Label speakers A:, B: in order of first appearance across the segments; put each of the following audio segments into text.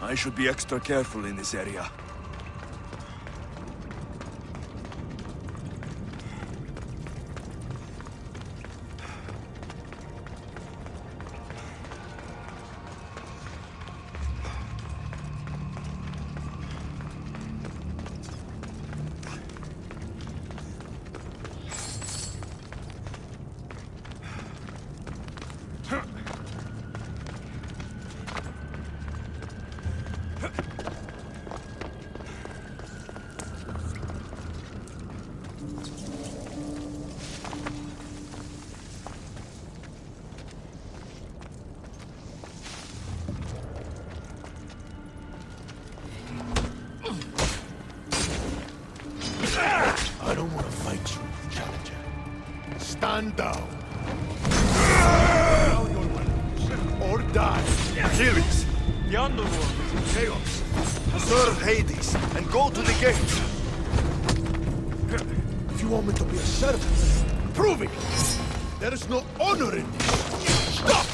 A: I should be extra careful in this area.
B: I don't want to fight you, challenger. Stand down. Down your weapons, or die.
A: Achilles! The underworld is in chaos. Serve Hades and go to the gates.
B: If you want me to be a servant, prove it. There is no honor in this. Stop!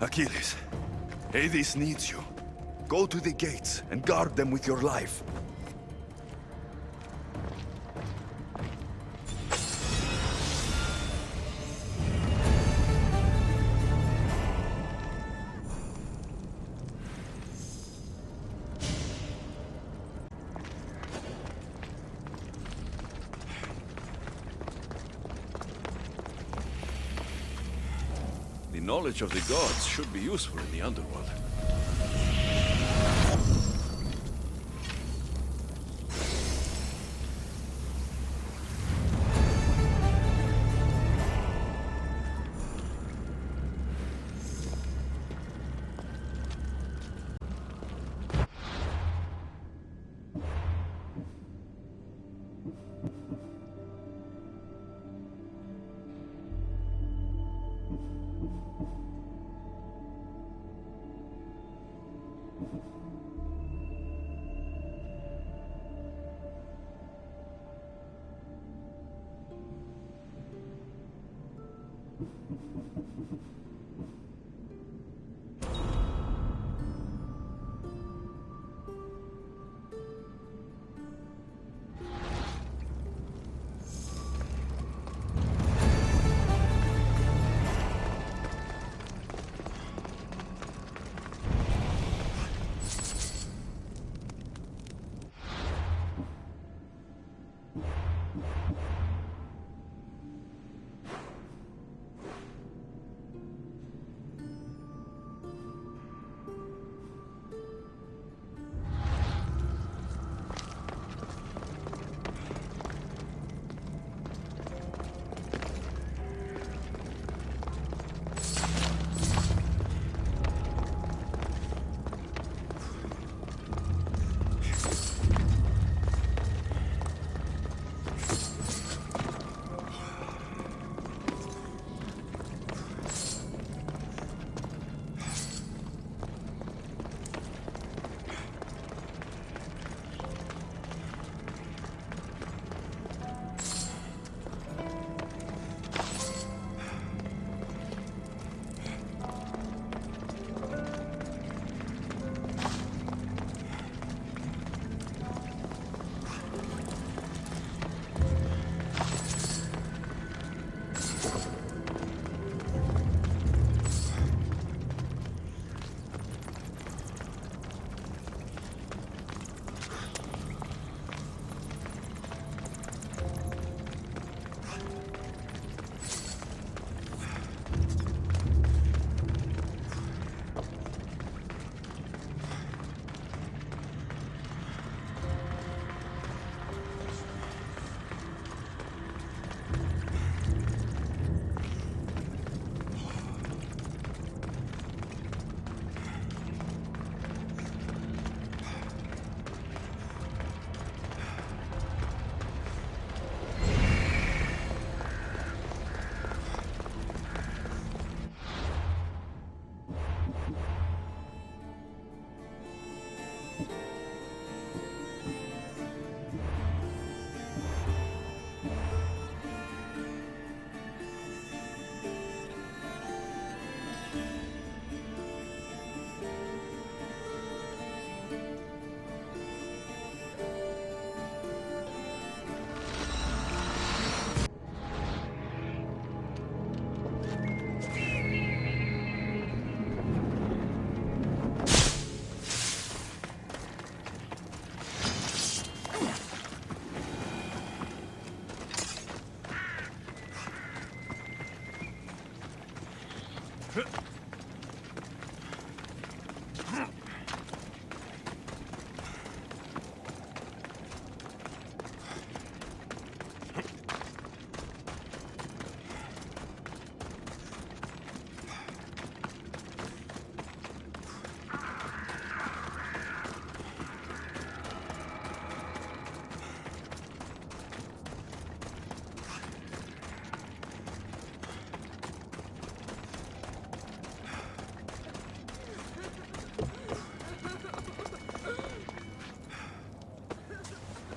A: Achilles, Hades needs you. Go to the gates and guard them with your life. The knowledge of the gods should be useful in the underworld.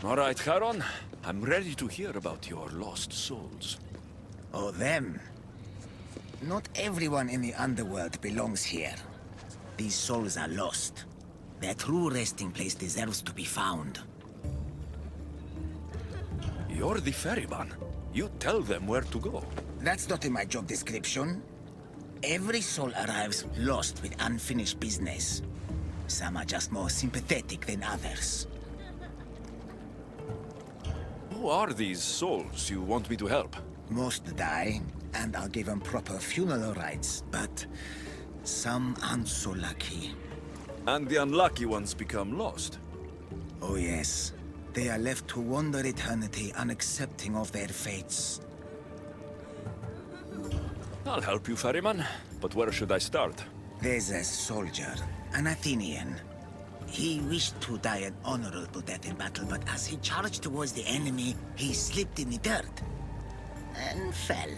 C: All right, Charon. I'm ready to hear about your lost souls.
D: Oh, them. Not everyone in the underworld belongs here. These souls are lost. Their true resting place deserves to be found.
C: You're the ferryman. You tell them where to go.
D: That's not in my job description. Every soul arrives lost with unfinished business. Some are just more sympathetic than others.
C: Who are these souls you want me to help?
D: Most die, and I'll give them proper funeral rites, but some aren't so lucky.
C: And the unlucky ones become lost.
D: Oh yes, they are left to wander eternity unaccepting of their fates.
C: I'll help you, ferryman. But where should I start?
D: There's a soldier, an Athenian. He wished to die an honorable death in battle, but as he charged towards the enemy, he slipped in the dirt and fell.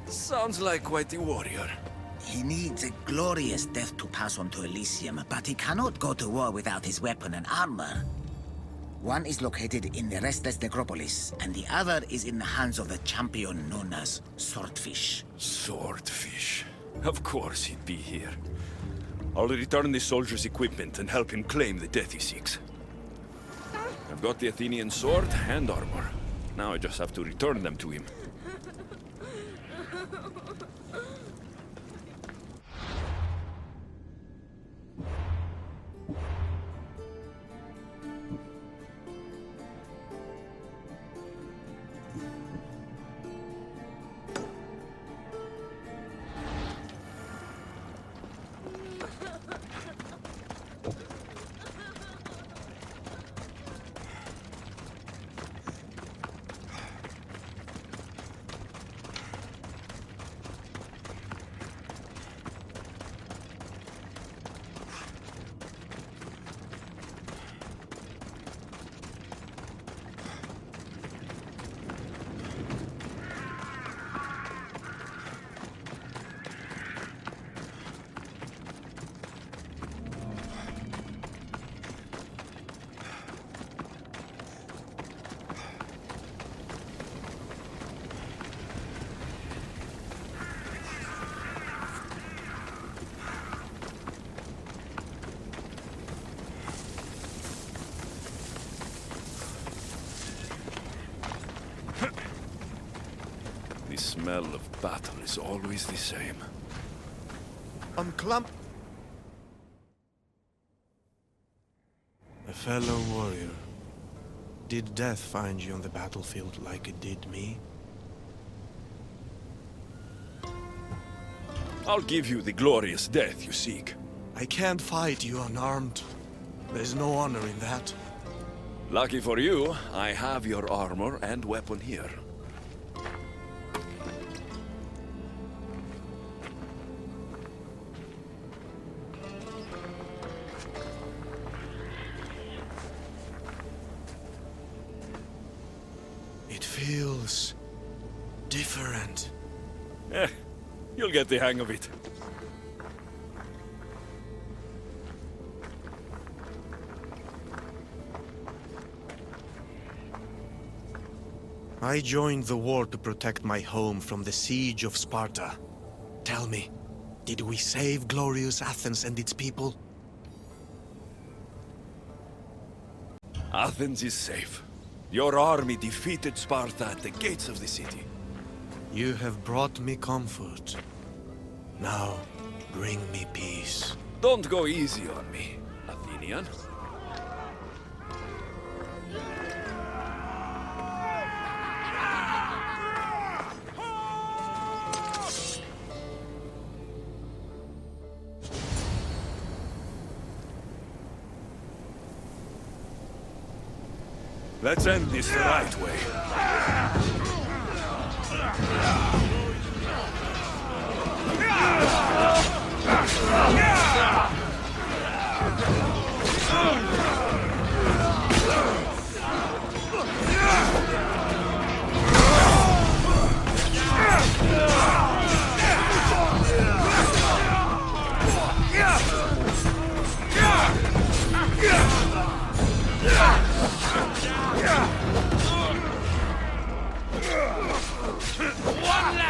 C: Sounds like quite a warrior.
D: He needs a glorious death to pass on to Elysium, but he cannot go to war without his weapon and armor. One is located in the Restless Necropolis, and the other is in the hands of the champion known as Swordfish.
C: Swordfish. Of course he'd be here. I'll return the soldier's equipment and help him claim the death he seeks. I've got the Athenian sword and armor. Now I just have to return them to him. The smell of battle is always the same.
E: A fellow warrior. Did death find you on the battlefield like it did me?
C: I'll give you the glorious death you seek.
E: I can't fight you unarmed. There's no honor in that.
C: Lucky for you, I have your armor and weapon here.
E: It feels different.
C: You'll get the hang of it.
E: I joined the war to protect my home from the siege of Sparta. Tell me, did we save glorious Athens and its people?
C: Athens is safe. Your army defeated Sparta at the gates of the city.
E: You have brought me comfort. Now, bring me peace.
C: Don't go easy on me, Athenian. Let's end this the right way.
A: One last!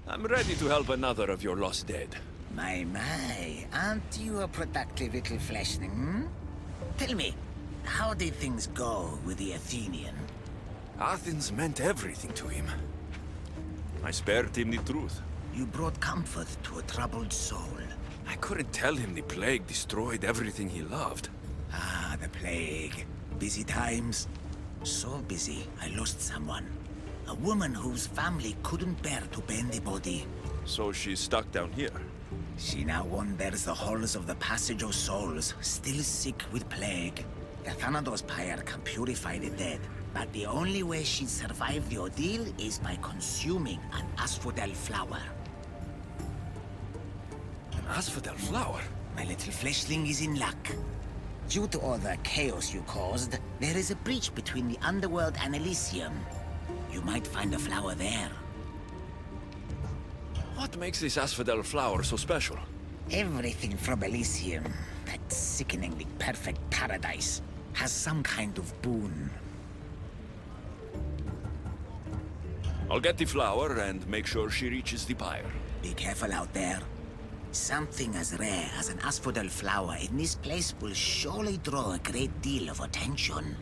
C: I'm ready to help another of your lost dead.
D: My, aren't you a productive little fleshling, hmm? Tell me, how did things go with the Athenian?
C: Athens meant everything to him. I spared him the truth.
D: You brought comfort to a troubled soul.
C: I couldn't tell him the plague destroyed everything he loved.
D: Ah, the plague. Busy times. So busy, I lost someone. A woman whose family couldn't bear to burn the body.
C: So she's stuck down here.
D: She now wanders the halls of the Passage of Souls, still sick with plague. The Thanatos pyre can purify the dead, but the only way she'd survive the ordeal is by consuming an asphodel flower.
C: An asphodel flower?
D: My little fleshling is in luck. Due to all the chaos you caused, there is a breach between the underworld and Elysium. You might find a flower there.
C: What makes this asphodel flower so special?
D: Everything from Elysium, that sickeningly perfect paradise, has some kind of boon.
C: I'll get the flower and make sure she reaches the pyre.
D: Be careful out there. Something as rare as an asphodel flower in this place will surely draw a great deal of attention.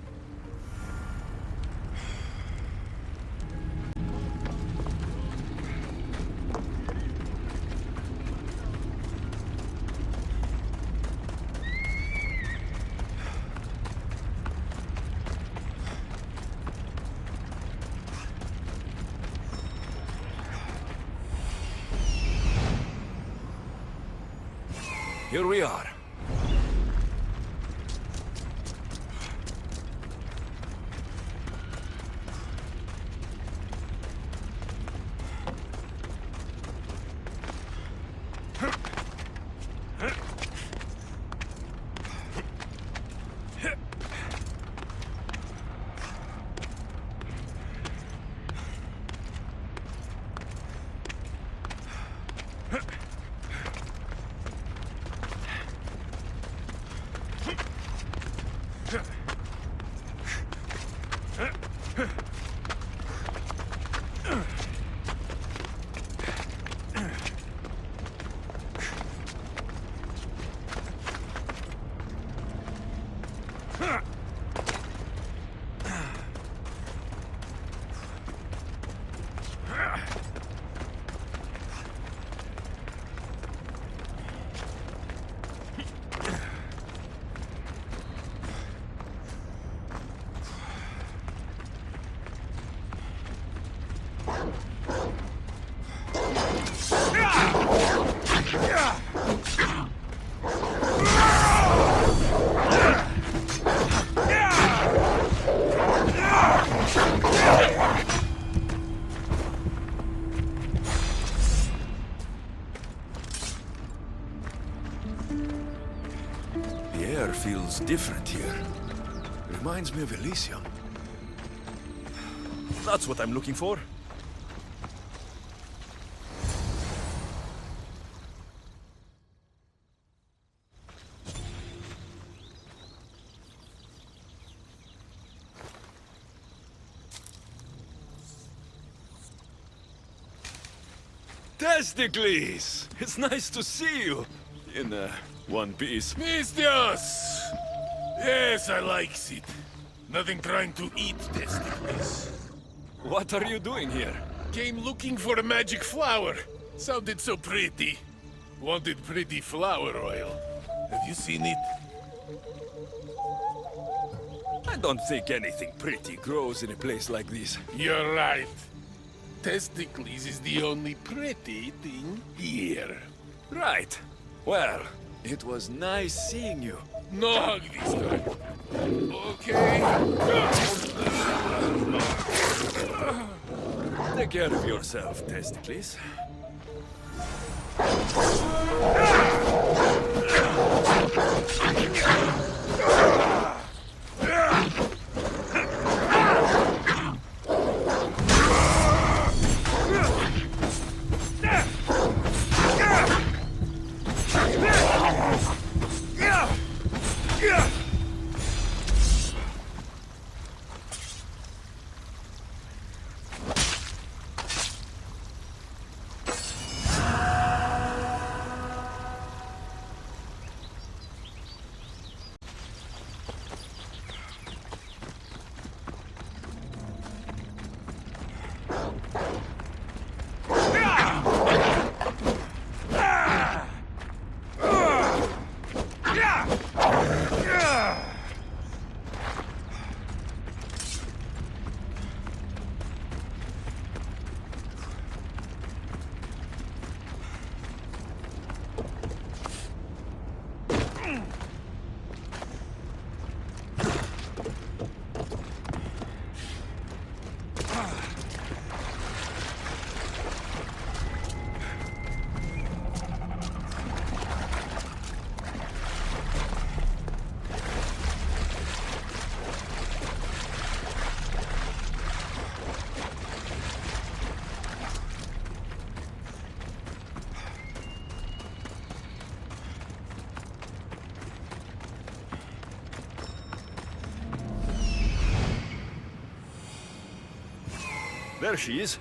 C: Here we are. The air feels different here. Reminds me of Elysium. That's what I'm looking for. Testicles! It's nice to see you. In one piece.
B: Mistios! Yes, I likes it. Nothing trying to eat testicles.
C: What are you doing here?
B: Came looking for a magic flower. Sounded so pretty. Wanted pretty flower oil. Have you seen it?
C: I don't think anything pretty grows in a place like this.
B: You're right. Testicles is the only pretty thing here.
C: Right. Well, it was nice seeing you.
B: No hug this time. Okay.
C: Take care of yourself, Testicles. There she is.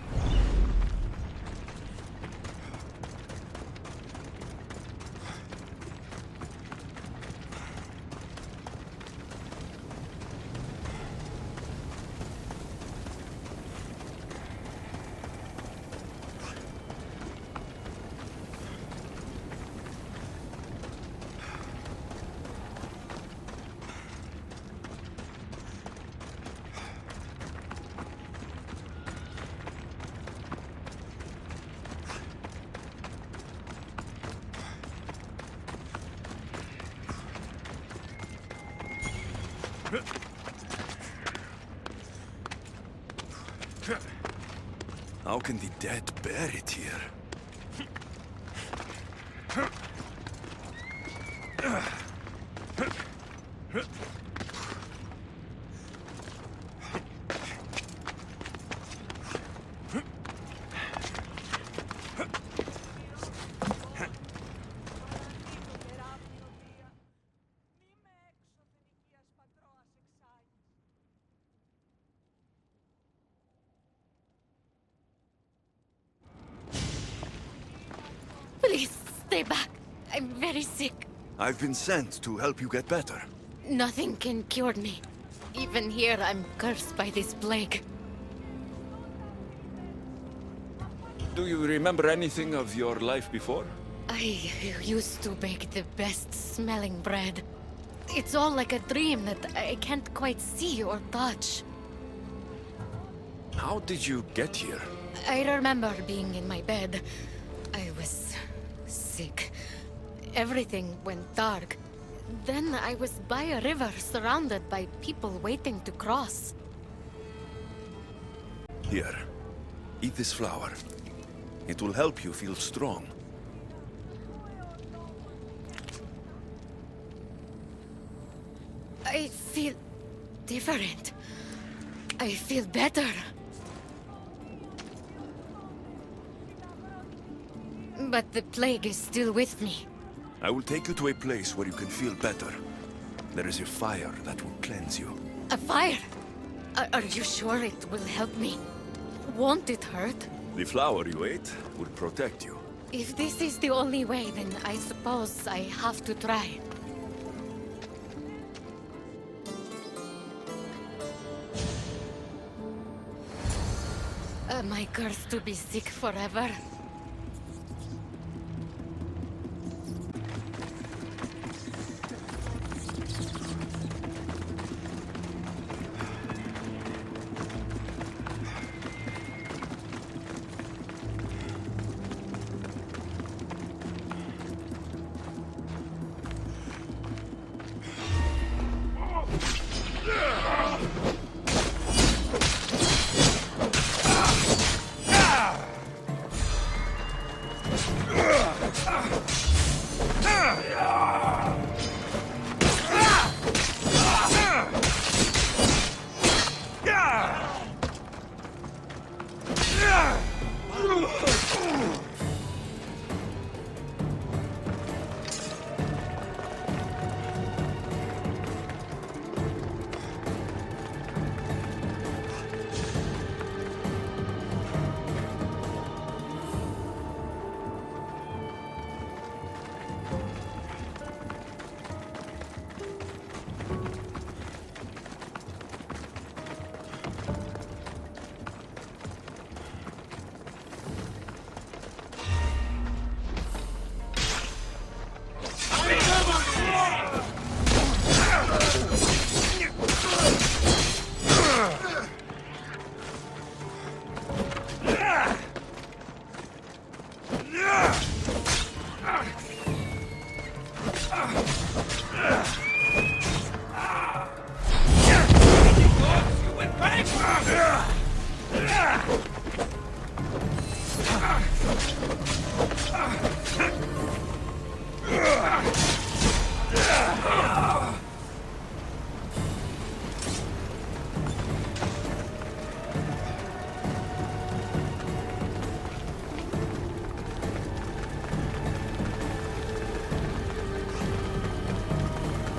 C: How can the dead bear it here?
F: Please, stay back. I'm very sick.
C: I've been sent to help you get better.
F: Nothing can cure me. Even here, I'm cursed by this plague.
C: Do you remember anything of your life before?
F: I used to bake the best smelling bread. It's all like a dream that I can't quite see or touch.
C: How did you get here?
F: I remember being in my bed. I was sick. Everything went dark. Then I was by a river surrounded by people waiting to cross.
C: Here. Eat this flower. It will help you feel strong.
F: I feel different. I feel better. But the plague is still with me.
C: I will take you to a place where you can feel better. There is a fire that will cleanse you.
F: A fire? Are you sure it will help me? Won't it hurt?
C: The flower you ate will protect you.
F: If this is the only way, then I suppose I have to try. Am I cursed to be sick forever?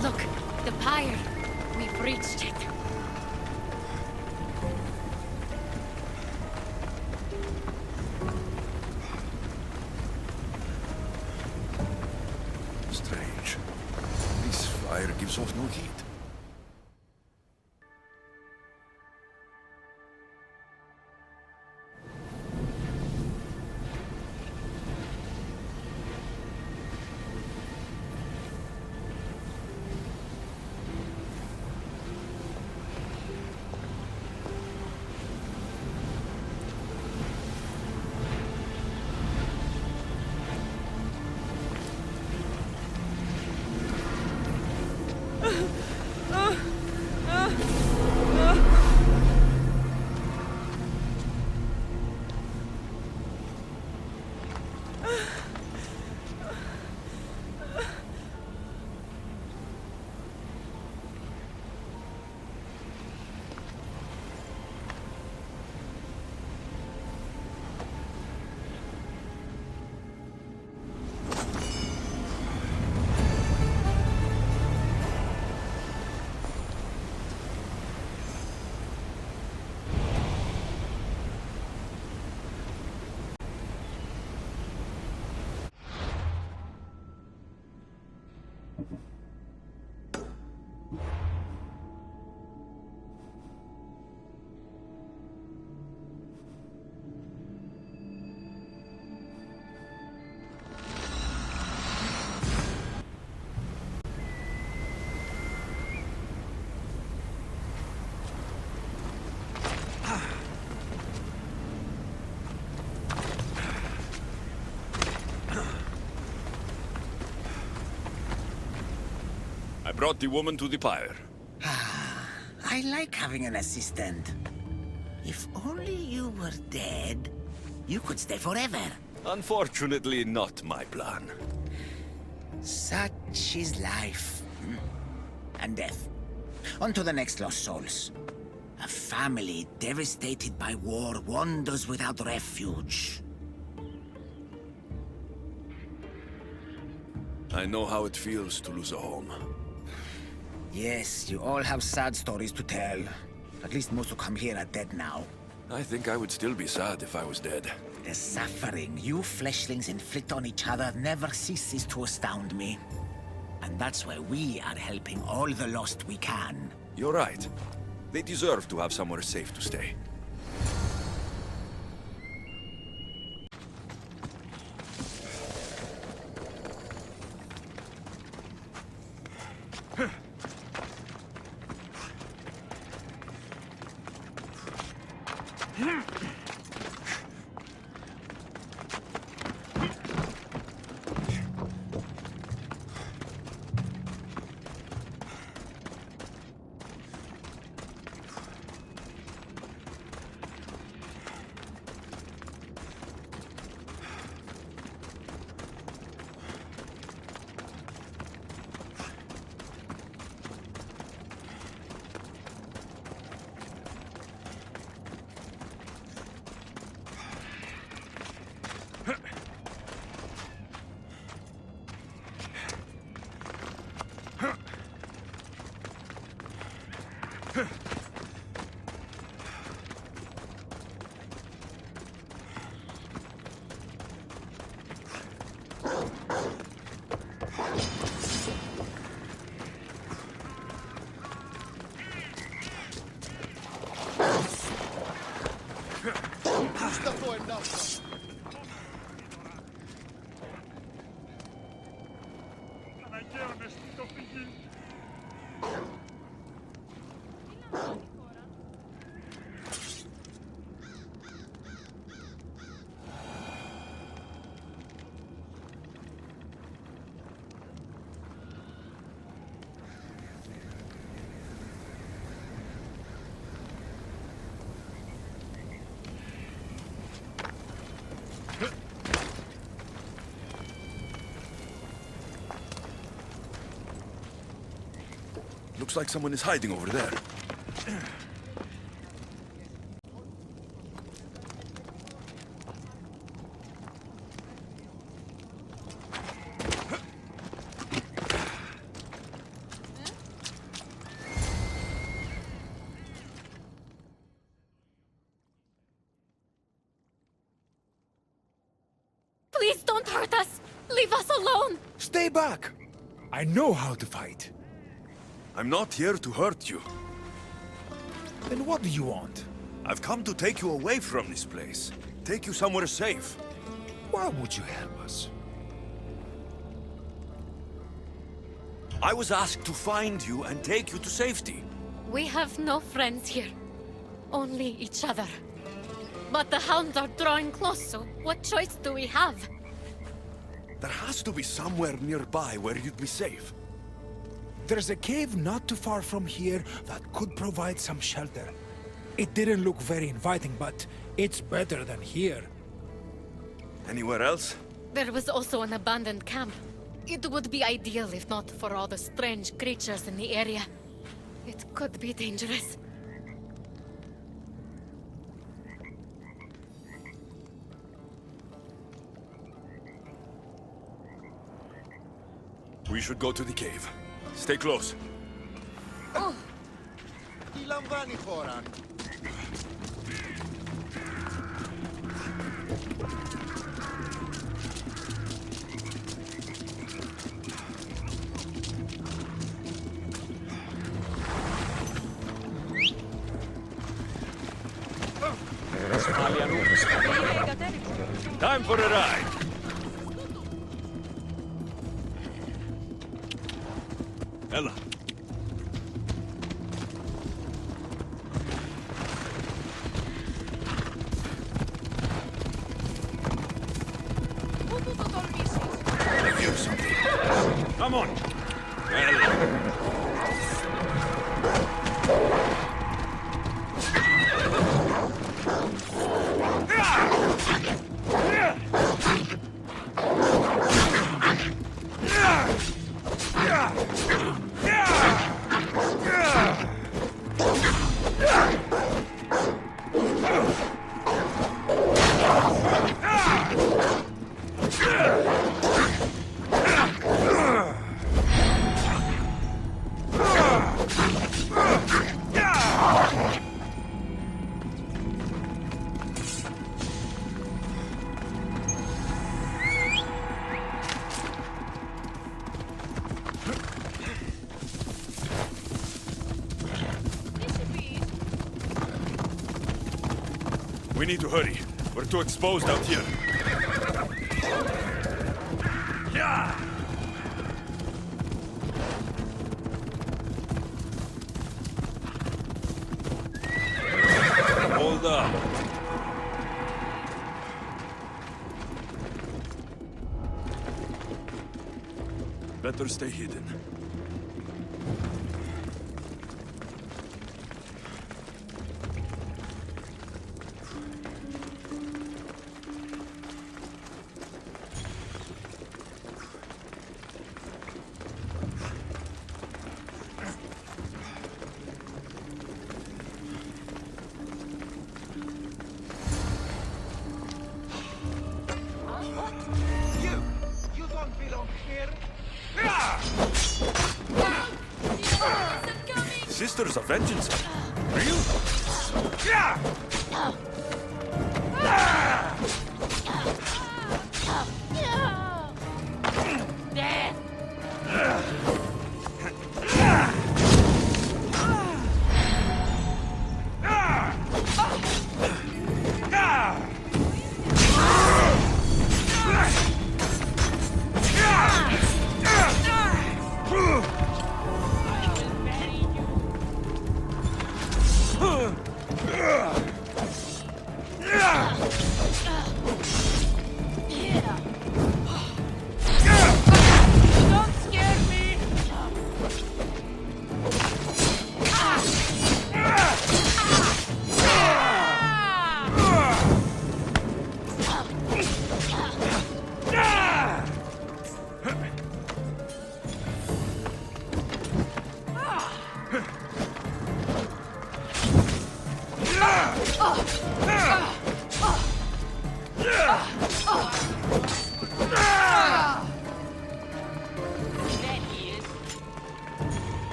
F: Look, the pyre. We've reached it.
C: pyre gives off no heat. I brought the woman to the pyre.
D: I like having an assistant. If only you were dead, you could stay forever.
C: Unfortunately, not my plan.
D: Such is life. And death. On to the next lost souls. A family devastated by war wanders without refuge.
C: I know how it feels to lose a home.
D: Yes, you all have sad stories to tell. At least most who come here are dead now.
C: I think I would still be sad if I was dead.
D: The suffering you fleshlings inflict on each other never ceases to astound me. And that's why we are helping all the lost we can.
C: You're right. They deserve to have somewhere safe to stay. Looks like someone is hiding over there.
F: Please don't hurt us! Leave us alone!
G: Stay back! I know how to fight.
C: I'm not here to hurt you.
A: Then what do you want?
C: I've come to take you away from this place. Take you somewhere safe.
A: Why would you help us?
C: I was asked to find you and take you to safety.
F: We have no friends here. Only each other. But the hounds are drawing close, so what choice do we have?
C: There has to be somewhere nearby where you'd be safe.
A: There's a cave not too far from here that could provide some shelter. It didn't look very inviting, but it's better than here.
C: Anywhere else?
F: There was also an abandoned camp. It would be ideal if not for all the strange creatures in the area. It could be dangerous.
C: We should go to the cave. Stay close. Time for a ride. Ella. I hear something. Come on. We need to hurry. We're too exposed out here. Yeah! Hold up. Better stay hidden.
G: You don't belong here.
C: Sisters of Vengeance. Real?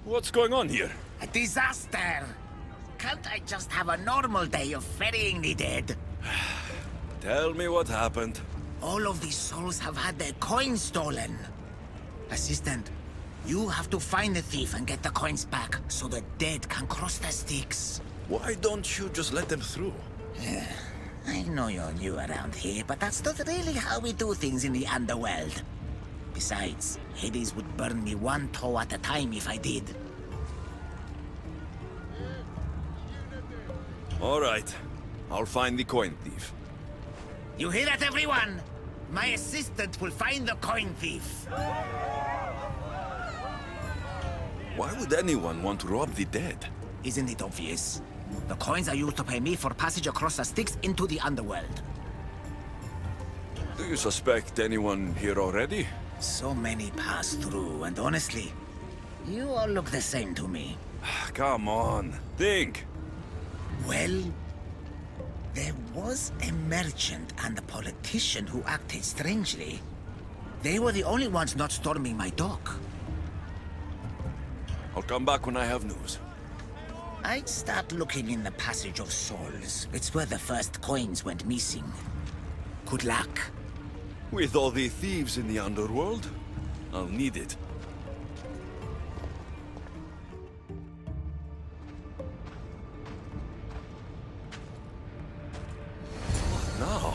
C: What's going on here?
D: A disaster! Can't I just have a normal day of ferrying the dead?
C: Tell me what happened.
D: All of these souls have had their coins stolen. Assistant, you have to find the thief and get the coins back so the dead can cross the Styx.
C: Why don't you just let them through?
D: I know you're new around here, but that's not really how we do things in the underworld. Besides, Hades would burn me one toe at a time if I did.
C: All right. I'll find the coin thief.
D: You hear that, everyone? My assistant will find the coin thief.
C: Why would anyone want to rob the dead?
D: Isn't it obvious? The coins are used to pay me for passage across the Styx into the underworld.
C: Do you suspect anyone here already?
D: So many pass through, and honestly, you all look the same to me.
C: Come on. Think.
D: Well, there was a merchant and a politician who acted strangely. They were the only ones not storming my dock.
C: I'll come back when I have news.
D: I'd start looking in the Passage of Souls. It's where the first coins went missing. Good luck.
C: With all the thieves in the underworld, I'll need it. What now?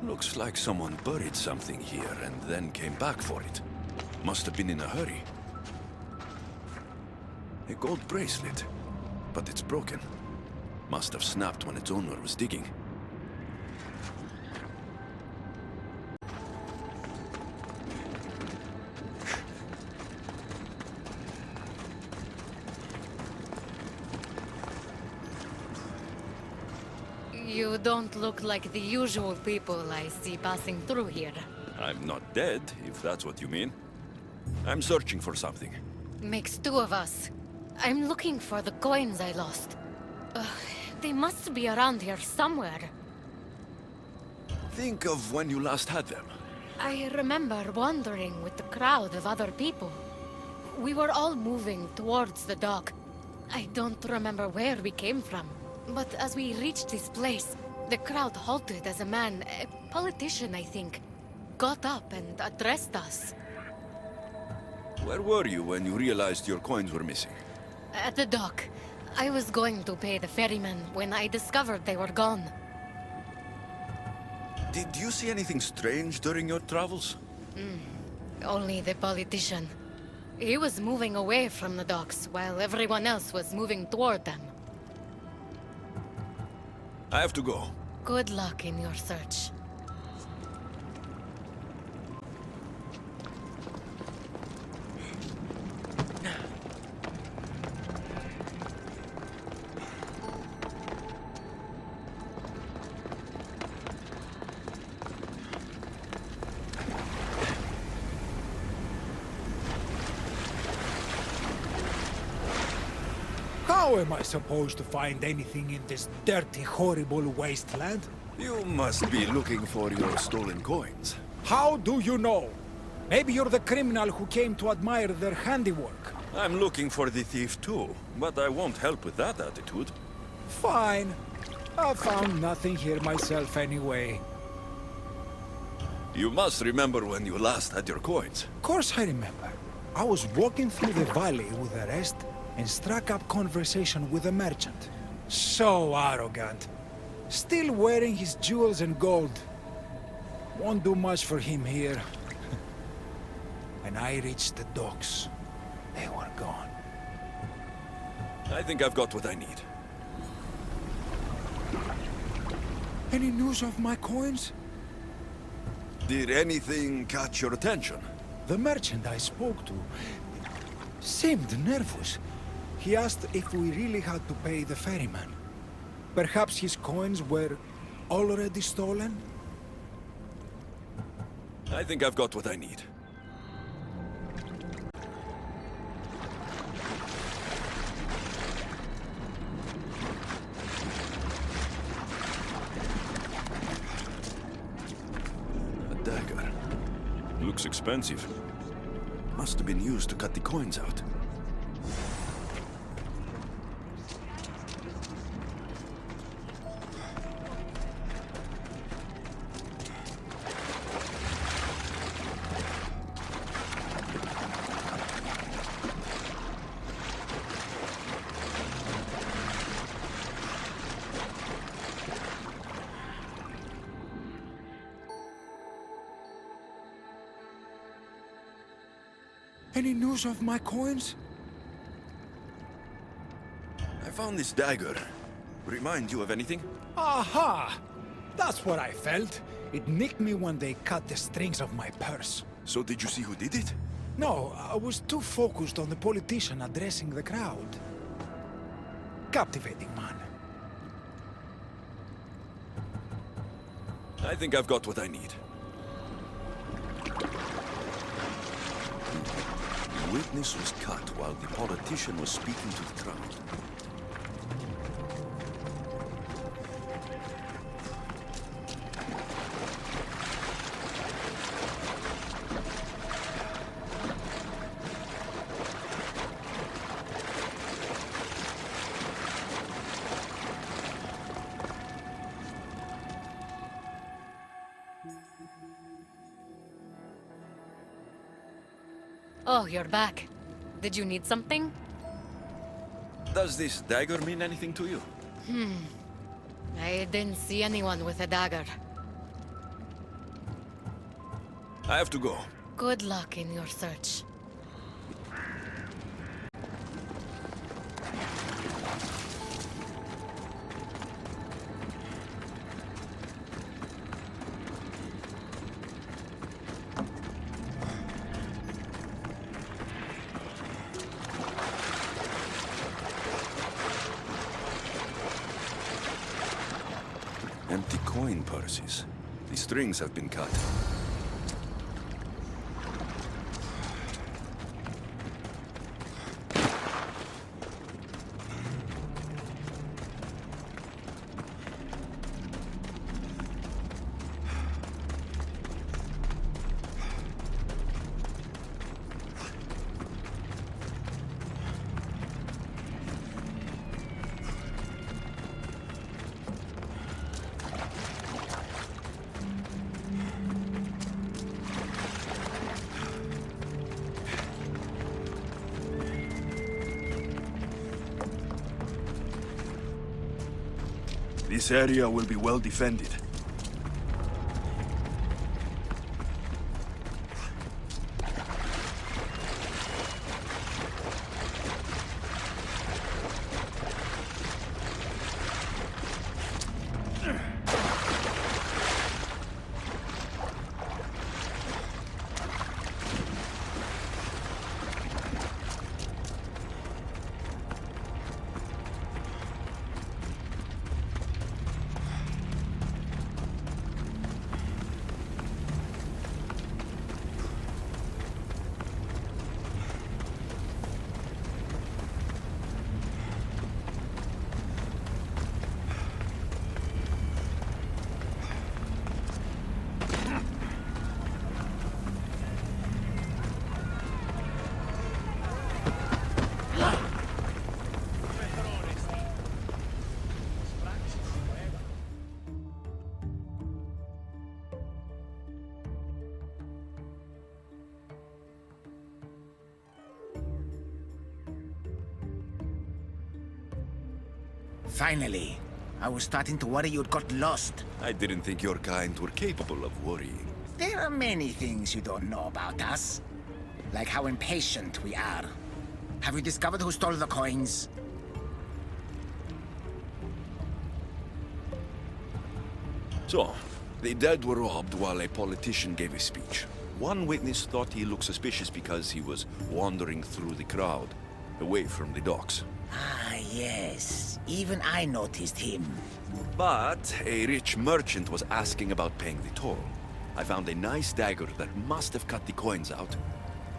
C: Looks like someone buried something here and then came back for it. Must have been in a hurry. A gold bracelet, but it's broken. Must have snapped when its owner was digging.
F: You don't look like the usual people I see passing through here.
C: I'm not dead, if that's what you mean. I'm searching for something.
F: Makes two of us. I'm looking for the coins I lost. They must be around here somewhere.
C: Think of when you last had them.
F: I remember wandering with the crowd of other people. We were all moving towards the dock. I don't remember where we came from. But as we reached this place, the crowd halted as a man, a politician I think, got up and addressed us.
C: Where were you when you realized your coins were missing?
F: At the dock. I was going to pay the ferryman when I discovered they were gone.
C: Did you see anything strange during your travels?
F: Only the politician. He was moving away from the docks while everyone else was moving toward them.
C: I have to go.
F: Good luck in your search.
A: How am I supposed to find anything in this dirty, horrible wasteland?
C: You must be looking for your stolen coins.
A: How do you know? Maybe you're the criminal who came to admire their handiwork.
C: I'm looking for the thief too, but I won't help with that attitude.
A: Fine. I found nothing here myself anyway.
C: You must remember when you last had your coins.
A: Of course I remember. I was walking through the valley with the rest and struck up conversation with a merchant. So arrogant. Still wearing his jewels and gold. Won't do much for him here. When I reached the docks, they were gone.
C: I think I've got what I need.
A: Any news of my coins?
C: Did anything catch your attention?
A: The merchant I spoke to seemed nervous. He asked if we really had to pay the ferryman. Perhaps his coins were already stolen?
C: I think I've got what I need. A dagger. Looks expensive. Must have been used to cut the coins out.
A: Any news of my coins?
C: I found this dagger. Remind you of anything?
A: Aha! That's what I felt. It nicked me when they cut the strings of my purse.
C: So did you see who did it?
A: No, I was too focused on the politician addressing the crowd. Captivating man.
C: I think I've got what I need. The witness was cut while the politician was speaking to the crowd.
F: Oh, you're back. Did you need something?
C: Does this dagger mean anything to you?
F: I didn't see anyone with a dagger.
C: I have to go.
F: Good luck in your search.
C: Empty coin purses. The strings have been cut. This area will be well defended.
D: Finally. I was starting to worry you'd got lost.
C: I didn't think your kind were capable of worrying.
D: There are many things you don't know about us. Like how impatient we are. Have you discovered who stole the coins?
C: So, the dead were robbed while a politician gave a speech. One witness thought he looked suspicious because he was wandering through the crowd, away from the docks.
D: Ah, yes. Even I noticed him.
C: But a rich merchant was asking about paying the toll. I found a nice dagger that must have cut the coins out.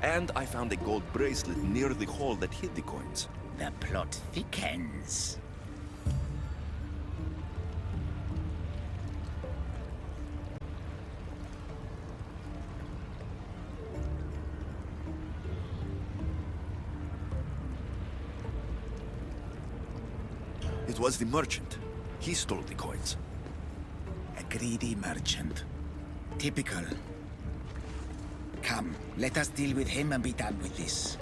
C: And I found a gold bracelet near the hole that hid the coins.
D: The plot thickens.
C: It was the merchant. He stole the coins.
D: A greedy merchant. Typical. Come, let us deal with him and be done with this.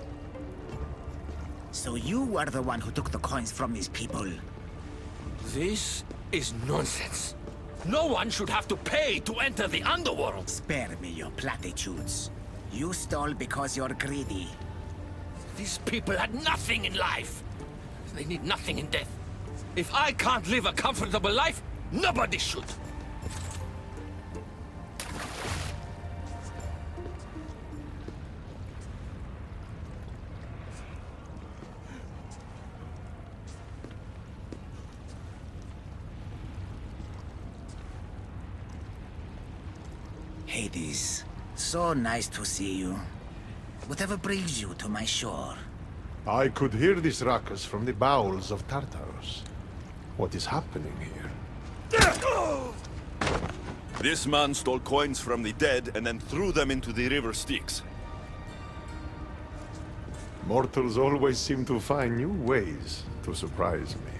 D: So you were the one who took the coins from these people.
H: This is nonsense. No one should have to pay to enter the underworld.
D: Spare me your platitudes. You stole because you're greedy.
H: These people had nothing in life. They need nothing in death. If I can't live a comfortable life, nobody should.
D: Hades, so nice to see you. Whatever brings you to my shore?
I: I could hear this ruckus from the bowels of Tartarus. What is happening here?
C: This man stole coins from the dead and then threw them into the river Styx.
I: Mortals always seem to find new ways to surprise me.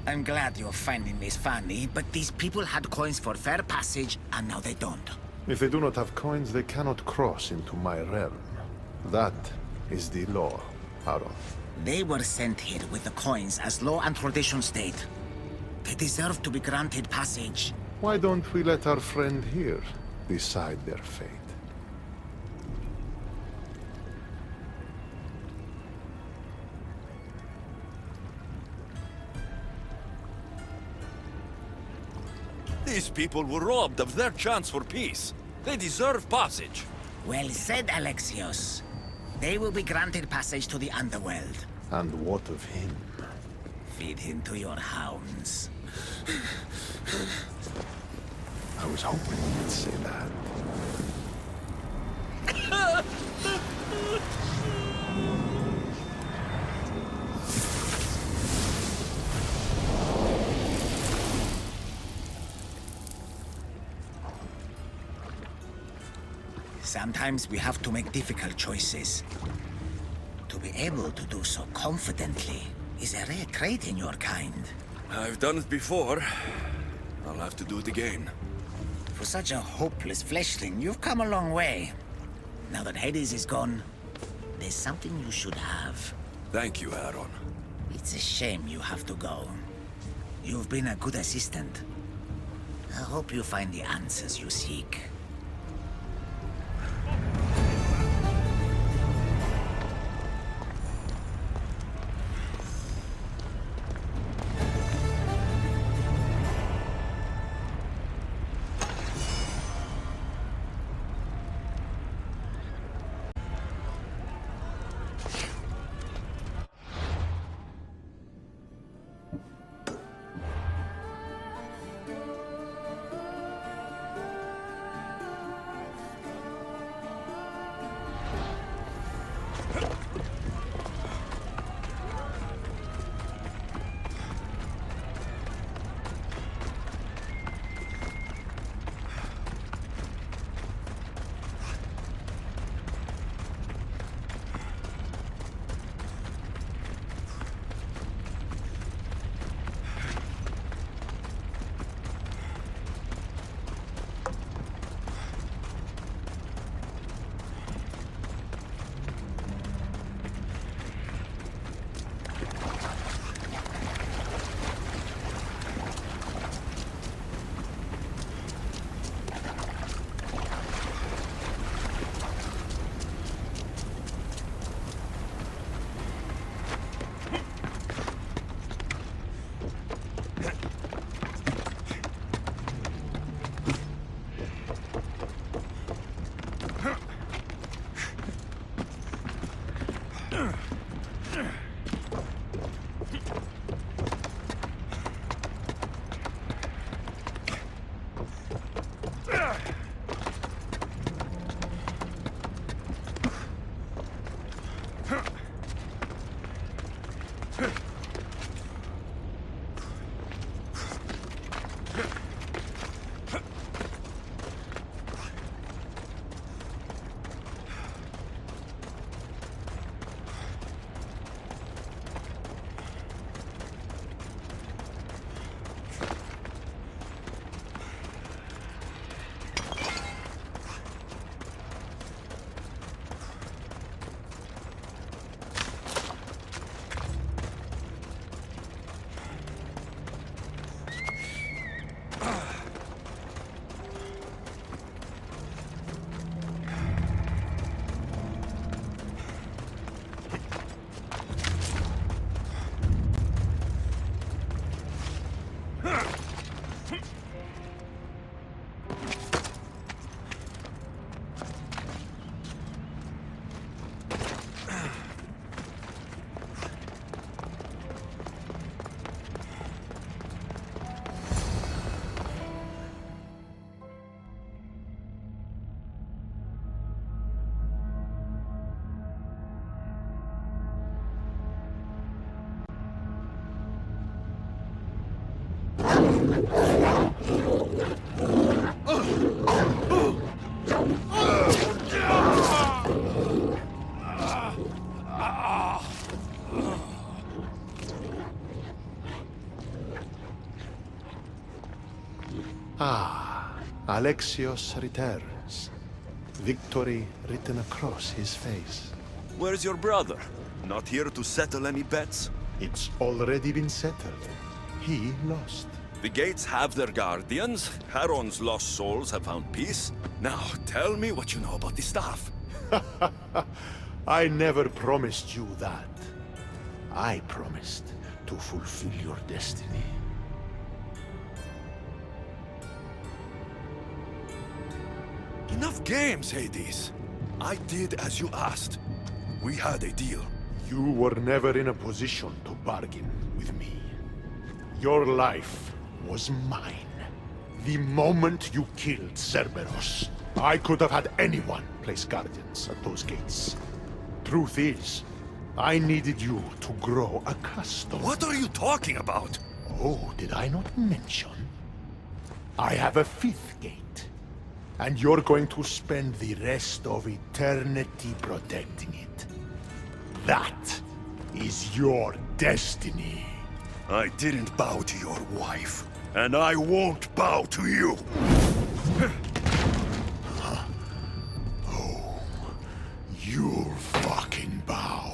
D: I'm glad you're finding this funny, but these people had coins for fair passage, and now they don't.
I: If they do not have coins, they cannot cross into my realm. That is the law, Aaron.
D: They were sent here with the coins as law and tradition state. They deserve to be granted passage.
I: Why don't we let our friend here decide their fate?
C: These people were robbed of their chance for peace. They deserve passage.
D: Well said, Alexios. They will be granted passage to the underworld.
I: And what of him?
D: Feed him to your hounds.
I: I was hoping you'd say that.
D: Sometimes we have to make difficult choices. To be able to do so confidently is a rare trait in your kind.
C: I've done it before. I'll have to do it again.
D: For such a hopeless fleshling, you've come a long way. Now that Hades is gone, there's something you should have.
C: Thank you, Aaron.
D: It's a shame you have to go. You've been a good assistant. I hope you find the answers you seek.
I: Ah, Alexios returns. Victory written across his face.
C: Where's your brother? Not here to settle any bets?
I: It's already been settled. He lost.
C: The gates have their guardians. Charon's lost souls have found peace. Now, tell me what you know about the staff.
I: I never promised you that. I promised to fulfill your destiny.
C: Enough games, Hades. I did as you asked. We had a deal.
I: You were never in a position to bargain with me. Your life was mine. The moment you killed Cerberus, I could have had anyone place guardians at those gates. Truth is, I needed you to grow accustomed.
C: What are you talking about?
I: Oh, did I not mention? I have a fifth gate, and you're going to spend the rest of eternity protecting it. That is your destiny.
C: I didn't bow to your wife, and I won't bow to you.
I: Oh, you'll fucking bow.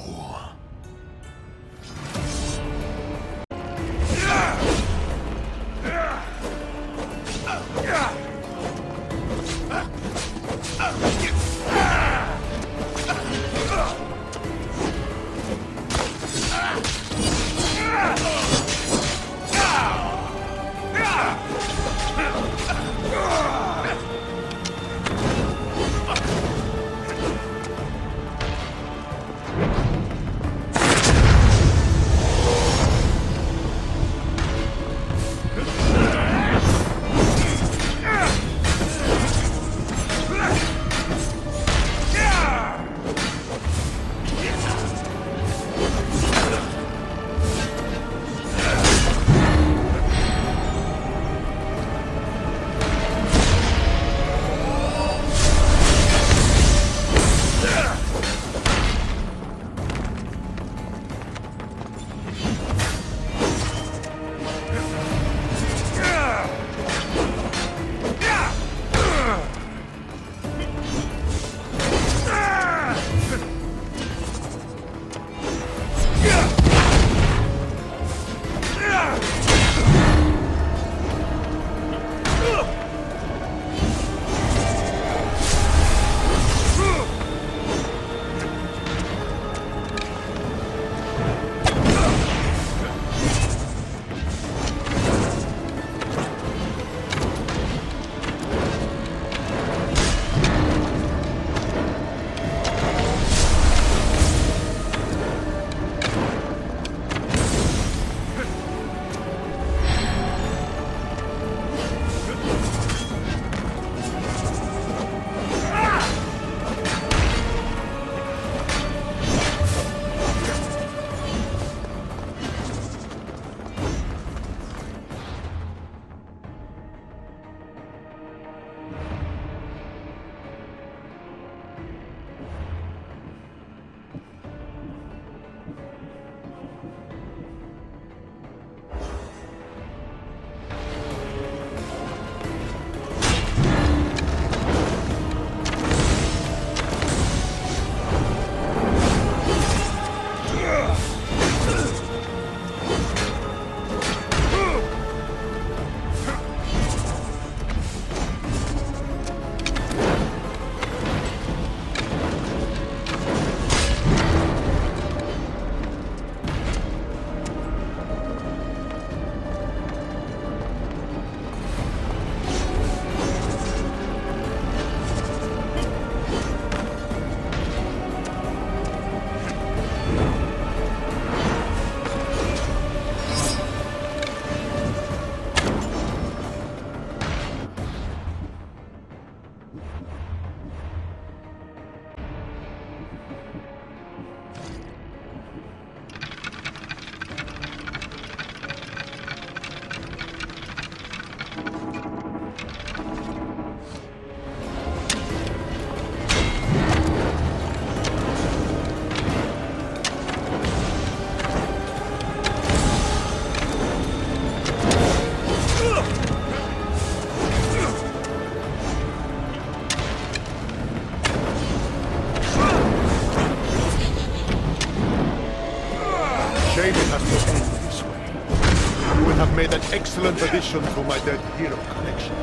I: this way. You would have made an excellent addition to my dead hero collection.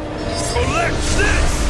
C: Collect this!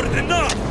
C: for enough!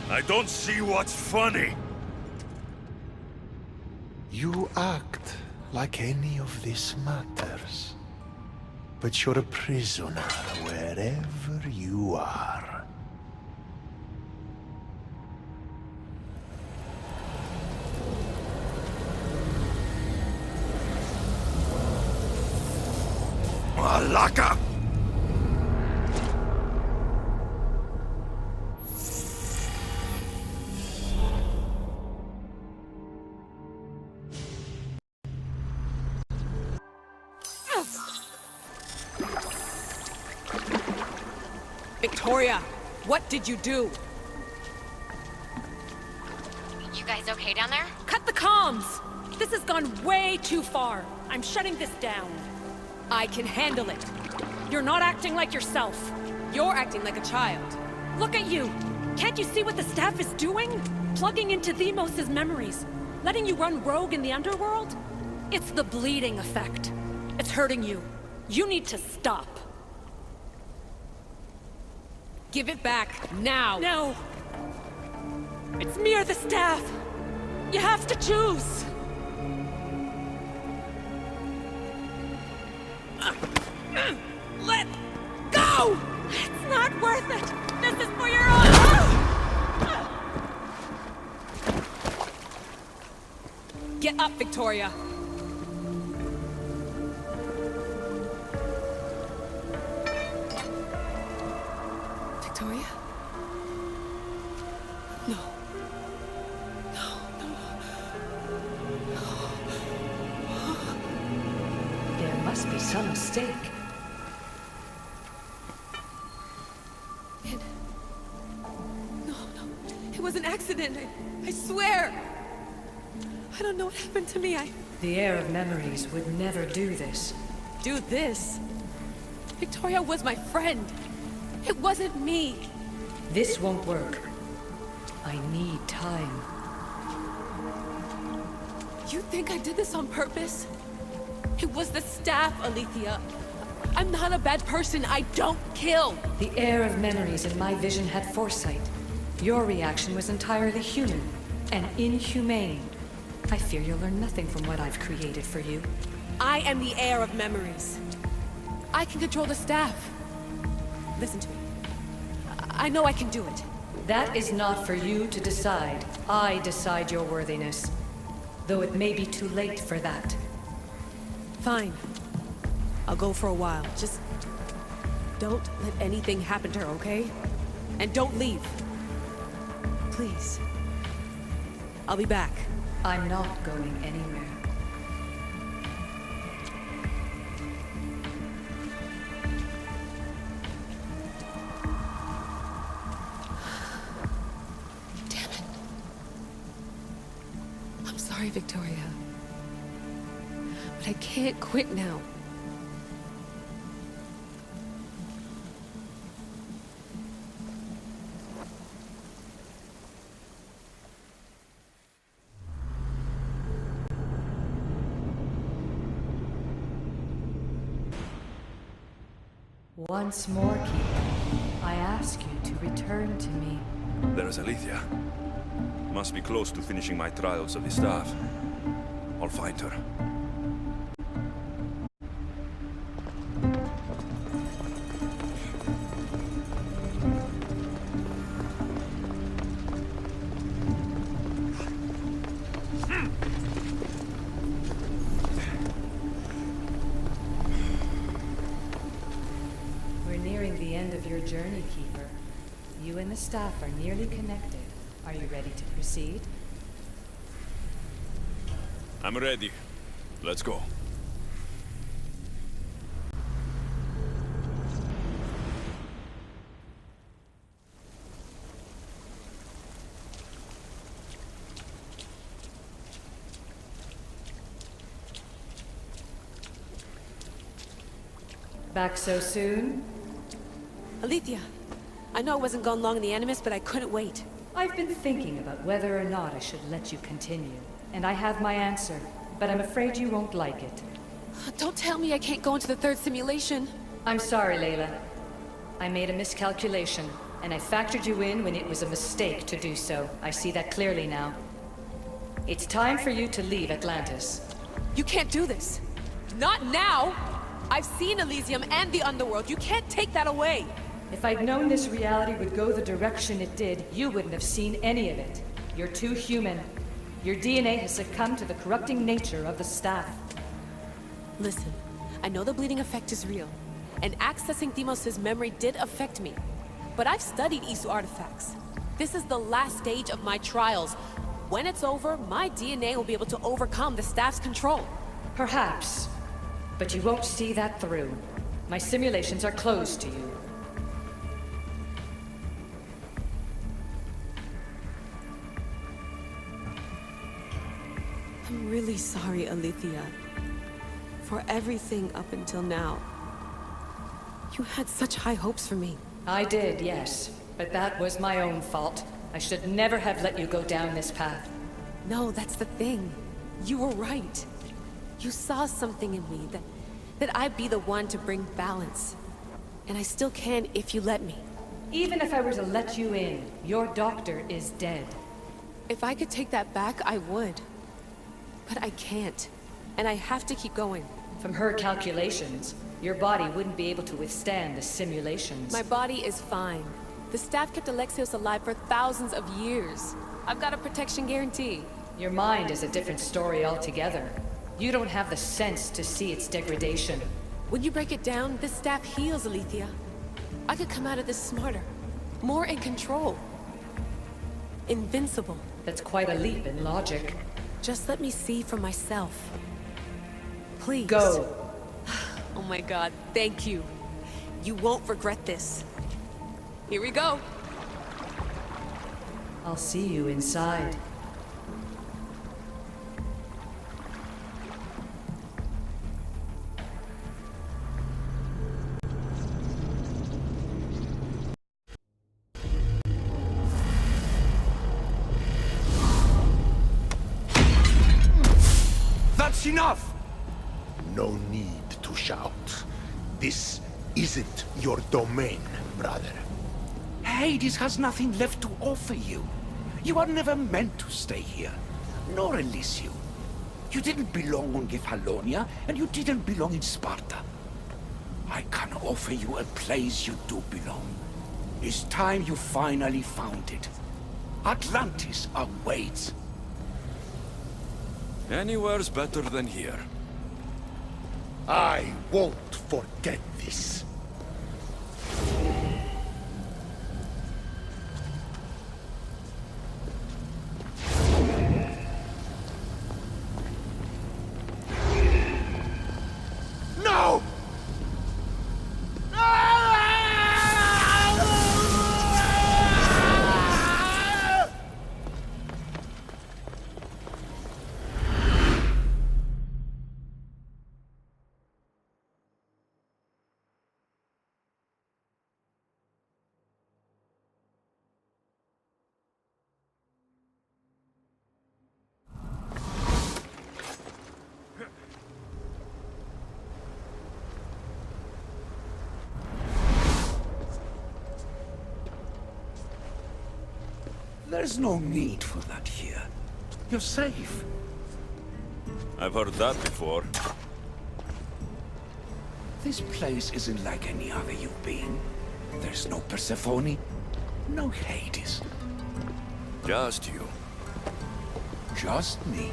C: I don't see what's funny.
I: You act like any of this matters. But you're a prisoner wherever you are.
C: Malaka!
J: Victoria, what did you do?
F: You guys okay down there?
J: Cut the comms! This has gone way too far. I'm shutting this down. I can handle it. You're not acting like yourself. You're acting like a child. Look at you! Can't you see what the staff is doing? Plugging into Themos' memories. Letting you run rogue in the underworld? It's the bleeding effect. It's hurting you. You need to stop. Give it back, now! No! It's me or the staff! You have to choose! Let go! It's not worth it! This is for your own... Get up, Victoria! Victoria? No.
K: There must be some mistake.
J: No. It was an accident. I swear. I don't know what happened to me.
K: The heir of memories would never do this.
J: Do this? Victoria was my friend. It wasn't me.
K: This won't work. I need time.
J: You think I did this on purpose? It was the staff, Alethea. I'm not a bad person. I don't kill.
K: The heir of memories in my vision had foresight. Your reaction was entirely human and inhumane. I fear you'll learn nothing from what I've created for you.
J: I am the heir of memories. I can control the staff. Listen to me. I know I can do it.
K: That is not for you to decide. I decide your worthiness. Though it may be too late for that.
J: Fine. I'll go for a while. Just don't let anything happen to her, okay? And don't leave. Please. I'll be back.
K: I'm not going anywhere.
J: Damn it. I'm sorry, Victoria. But I can't quit now.
K: Once more, Keeper, I ask you to return to me.
C: There's Alethea. Must be close to finishing my trials of the staff. I'll find her.
K: We're nearing the end of your journey, Keeper. You and the staff are nearly connected. Are you ready to proceed?
C: I'm ready. Let's go.
K: Back so soon?
J: Alethea, I know I wasn't gone long in the Animus, but I couldn't wait.
K: I've been thinking about whether or not I should let you continue, and I have my answer, but I'm afraid you won't like it.
J: Don't tell me I can't go into the third simulation.
K: I'm sorry, Layla. I made a miscalculation, and I factored you in when it was a mistake to do so. I see that clearly now. It's time for you to leave Atlantis.
J: You can't do this. Not now! I've seen Elysium and the Underworld. You can't take that away!
K: If I'd known this reality would go the direction it did, you wouldn't have seen any of it. You're too human. Your DNA has succumbed to the corrupting nature of the staff.
J: Listen, I know the bleeding effect is real, and accessing Deimos' memory did affect me. But I've studied Isu artifacts. This is the last stage of my trials. When it's over, my DNA will be able to overcome the staff's control.
K: Perhaps. But you won't see that through. My simulations are closed to you.
J: I'm really sorry, Alethea. For everything up until now. You had such high hopes for me.
K: I did, yes. But that was my own fault. I should never have let you go down this path.
J: No, that's the thing. You were right. You saw something in me that I'd be the one to bring balance. And I still can if you let me.
K: Even if I were to let you in, your doctor is dead.
J: If I could take that back, I would. But I can't. And I have to keep going.
K: From her calculations, your body wouldn't be able to withstand the simulations.
J: My body is fine. The staff kept Alexios alive for thousands of years. I've got a protection guarantee.
K: Your mind is a different story altogether. You don't have the sense to see its degradation.
J: When you break it down, this staff heals, Alethea. I could come out of this smarter, more in control. Invincible.
K: That's quite a leap in logic.
J: Just let me see for myself. Please.
K: Go.
J: Oh my god, thank you. You won't regret this. Here we go.
K: I'll see you inside.
G: That's enough!
I: No need to shout. This isn't your domain, brother.
G: Hades has nothing left to offer you. You are never meant to stay here, nor Elysium. You didn't belong on Kefalonia, and you didn't belong in Sparta. I can offer you a place you do belong. It's time you finally found it. Atlantis awaits.
C: Anywhere's better than here.
I: I won't forget this. No!
G: There's no need for that here. You're safe.
C: I've heard that before.
G: This place isn't like any other you've been. There's no Persephone, no Hades.
C: Just you.
G: Just me.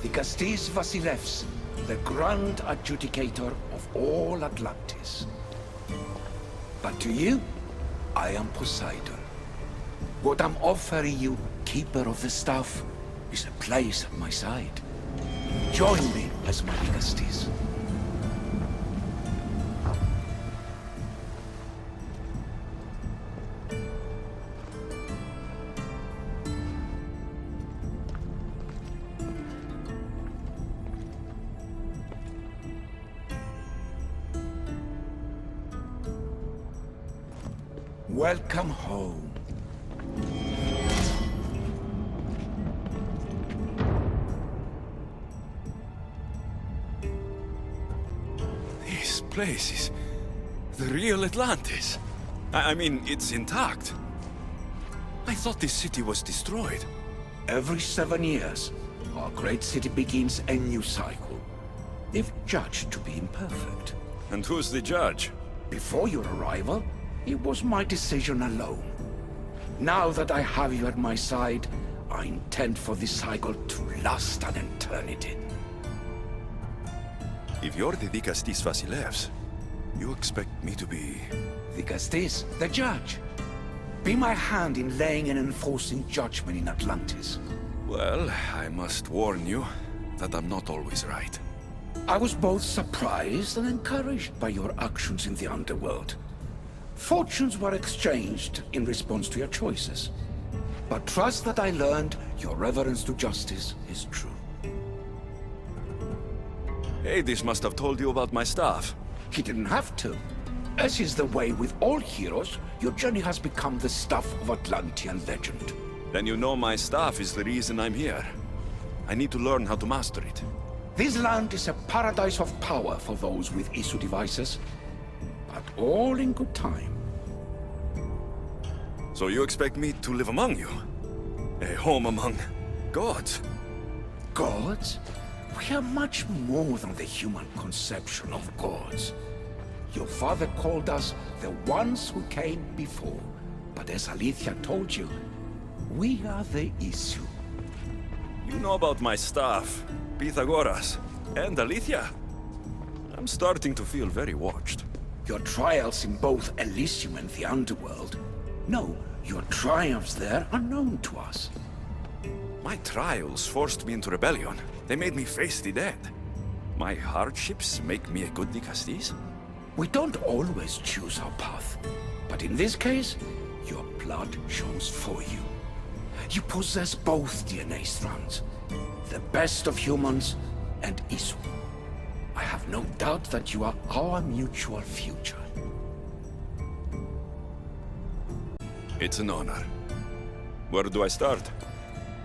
G: The Gastis Vasilevs, the Grand Adjudicator of all Atlantis. But to you, I am Poseidon. What I'm offering you, Keeper of the Staff, is a place at my side. Join me as my Gastis. Welcome home.
C: This place is the real Atlantis. I mean, it's intact. I thought this city was destroyed.
G: Every 7 years, our great city begins a new cycle, if judged to be imperfect.
C: And who's the judge?
G: Before your arrival, it was my decision alone. Now that I have you at my side, I intend for this cycle to last an eternity.
C: If you're the Gastis Vasilevs, you expect me to be...
G: The Gastis, the judge. Be my hand in laying and enforcing judgment in Atlantis.
C: Well, I must warn you that I'm not always right.
G: I was both surprised and encouraged by your actions in the underworld. Fortunes were exchanged in response to your choices. But trust that I learned your reverence to justice is true.
C: Hades must have told you about my staff.
G: He didn't have to. As is the way with all heroes, your journey has become the stuff of Atlantean legend.
C: Then you know my staff is the reason I'm here. I need to learn how to master it.
G: This land is a paradise of power for those with issue devices. But all in good time.
C: So you expect me to live among you? A home among gods?
G: Gods? We are much more than the human conception of gods. Your father called us the ones who came before. But as Alethea told you, we are the issue.
C: You know about my staff, Pythagoras, and Alethea. I'm starting to feel very watched.
G: Your trials in both Elysium and the Underworld. No, your triumphs there are known to us.
C: My trials forced me into rebellion. They made me face the dead. My hardships make me a good Dicastis?
G: We don't always choose our path, but in this case, your blood shows for you. You possess both DNA strands, the best of humans and Isu. I have no doubt that you are our mutual future.
C: It's an honor. Where do I start?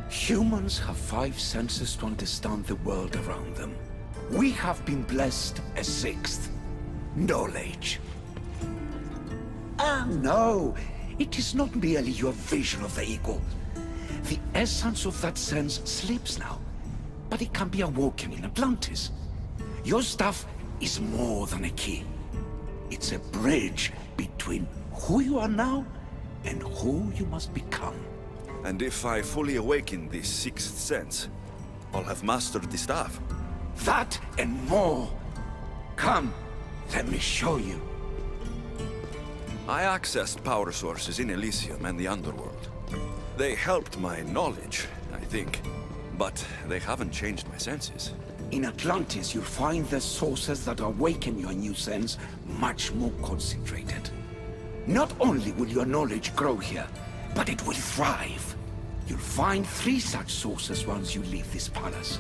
G: Humans have 5 senses to understand the world around them. We have been blessed a 6th. Knowledge. No. It is not merely your vision of the eagle. The essence of that sense sleeps now, but it can be awoken in Atlantis. Your stuff is more than a key. It's a bridge between who you are now and who you must become.
C: And if I fully awaken this 6th sense, I'll have mastered the staff.
G: That and more. Come, let me show you.
C: I accessed power sources in Elysium and the Underworld. They helped my knowledge, I think, but they haven't changed my senses.
G: In Atlantis, you'll find the sources that awaken your new sense much more concentrated. Not only will your knowledge grow here, but it will thrive. You'll find 3 such sources once you leave this palace.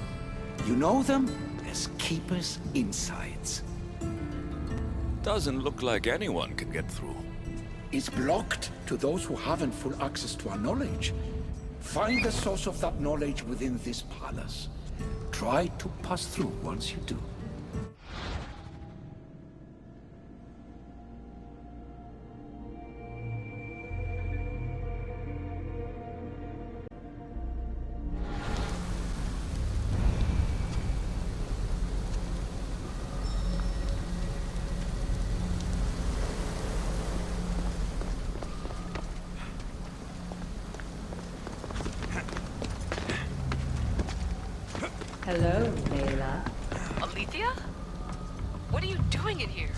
G: You know them as Keeper's Insides.
C: Doesn't look like anyone can get through.
G: It's blocked to those who haven't full access to our knowledge. Find the source of that knowledge within this palace. Try to pass through once you do.
K: Hello, Layla.
L: Alethea? What are you doing in here?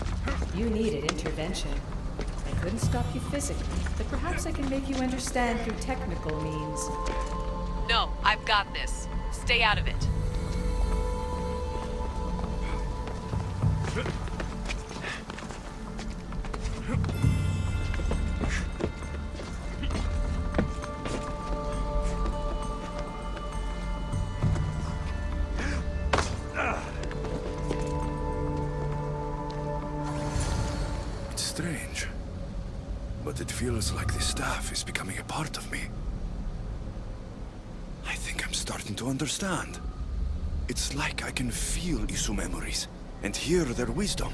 K: You needed intervention. I couldn't stop you physically, but perhaps I can make you understand through technical means.
L: No, I've got this. Stay out of it.
C: Strange. But it feels like the staff is becoming a part of me. I think I'm starting to understand. It's like I can feel Isu memories and hear their wisdom.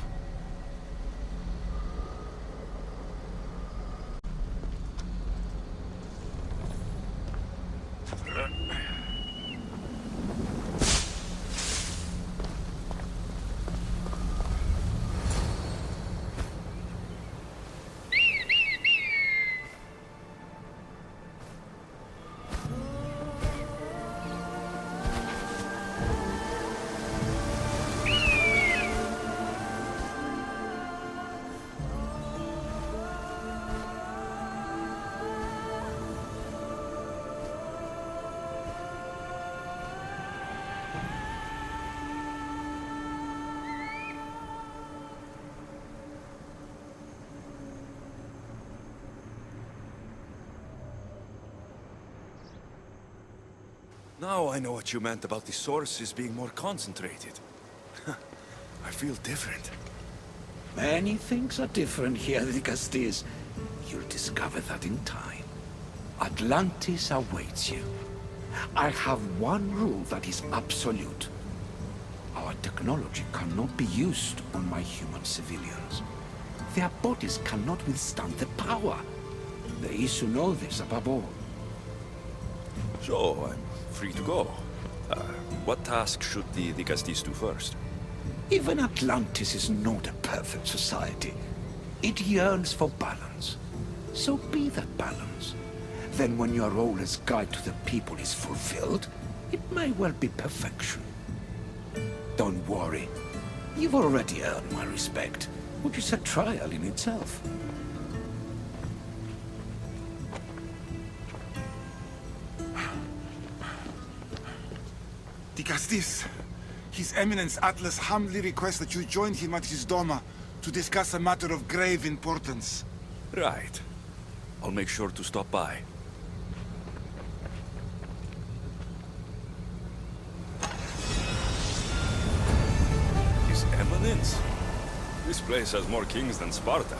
C: Now I know what you meant about the sources being more concentrated. I feel different.
G: Many things are different here, Dicastis. You'll discover that in time. Atlantis awaits you. I have one rule that is absolute. Our technology cannot be used on my human civilians. Their bodies cannot withstand the power. The Isu know this above all.
C: So, I'm free to go. What task should the Dicastis do first?
G: Even Atlantis is not a perfect society. It yearns for balance. So be that balance. Then when your role as guide to the people is fulfilled, It may well be perfection. Don't worry. You've already earned my respect, which is a trial in itself.
M: The Castis. His Eminence Atlas humbly requests that you join him at his Doma to discuss a matter of grave importance.
C: Right. I'll make sure to stop by. His Eminence? This place has more kings than Sparta.